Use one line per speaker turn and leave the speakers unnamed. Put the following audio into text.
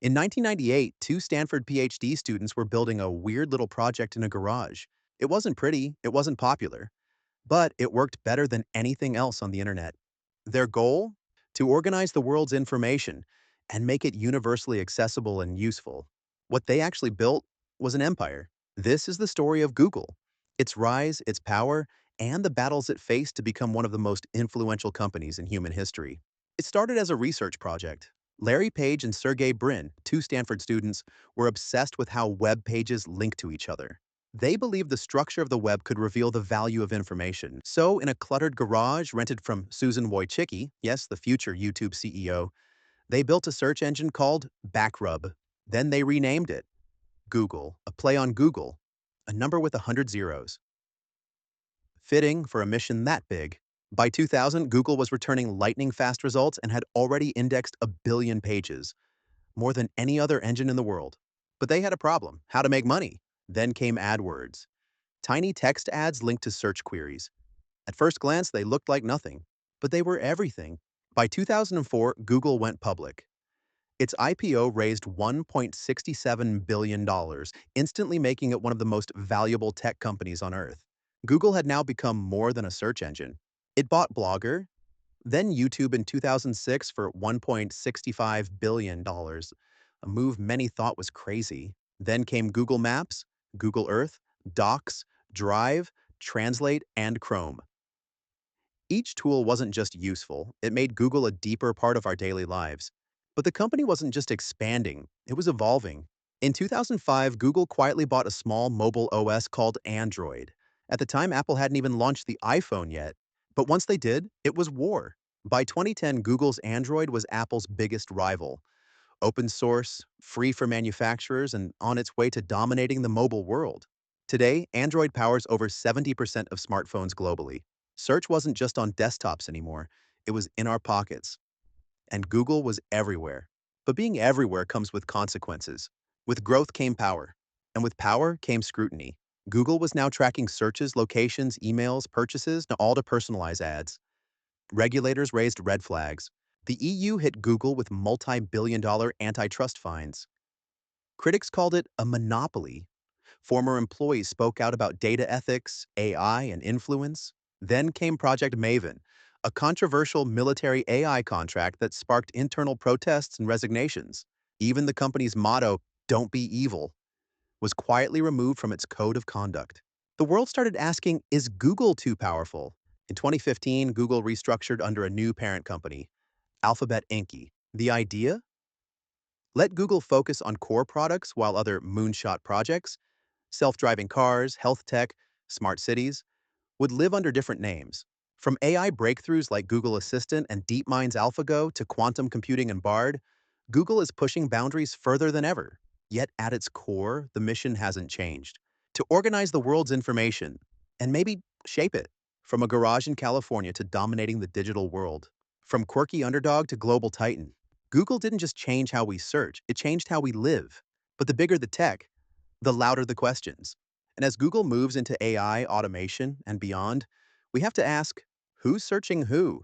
In 1998, two Stanford PhD students were building a weird little project in a garage. It wasn't pretty, it wasn't popular, but it worked better than anything else on the internet. Their goal? To organize the world's information and make it universally accessible and useful. What they actually built was an empire. This is the story of Google, its rise, its power, and the battles it faced to become one of the most influential companies in human history. It started as a research project. Larry Page and Sergey Brin, two Stanford students, were obsessed with how web pages link to each other. They believed the structure of the web could reveal the value of information. So, in a cluttered garage rented from Susan Wojcicki, yes, the future YouTube CEO, they built a search engine called Backrub. Then they renamed it Google, a play on Google, a number with 100 zeros. Fitting for a mission that big. By 2000, Google was returning lightning-fast results and had already indexed a billion pages, more than any other engine in the world. But they had a problem: how to make money. Then came AdWords. Tiny text ads linked to search queries. At first glance, they looked like nothing, but they were everything. By 2004, Google went public. Its IPO raised $1.67 billion, instantly making it one of the most valuable tech companies on Earth. Google had now become more than a search engine. It bought Blogger, then YouTube in 2006 for $1.65 billion, a move many thought was crazy. Then came Google Maps, Google Earth, Docs, Drive, Translate, and Chrome. Each tool wasn't just useful, it made Google a deeper part of our daily lives. But the company wasn't just expanding, it was evolving. In 2005, Google quietly bought a small mobile OS called Android. At the time, Apple hadn't even launched the iPhone yet. But once they did, it was war. By 2010, Google's Android was Apple's biggest rival. Open source, free for manufacturers, and on its way to dominating the mobile world. Today, Android powers over 70% of smartphones globally. Search wasn't just on desktops anymore, it was in our pockets. And Google was everywhere. But being everywhere comes with consequences. With growth came power. And with power came scrutiny. Google was now tracking searches, locations, emails, purchases, all to personalize ads. Regulators raised red flags. The EU hit Google with multi-billion-dollar antitrust fines. Critics called it a monopoly. Former employees spoke out about data ethics, AI, and influence. Then came Project Maven, a controversial military AI contract that sparked internal protests and resignations. Even the company's motto, "Don't be evil," was quietly removed from its code of conduct. The world started asking, is Google too powerful? In 2015, Google restructured under a new parent company, Alphabet Inc. The idea? Let Google focus on core products while other moonshot projects, self-driving cars, health tech, smart cities, would live under different names. From AI breakthroughs like Google Assistant and DeepMind's AlphaGo to quantum computing and Bard, Google is pushing boundaries further than ever. Yet at its core, the mission hasn't changed: to organize the world's information and maybe shape it. From a garage in California to dominating the digital world. From quirky underdog to global titan. Google didn't just change how we search, it changed how we live. But the bigger the tech, the louder the questions. And as Google moves into AI, automation, and beyond, we have to ask, who's searching who?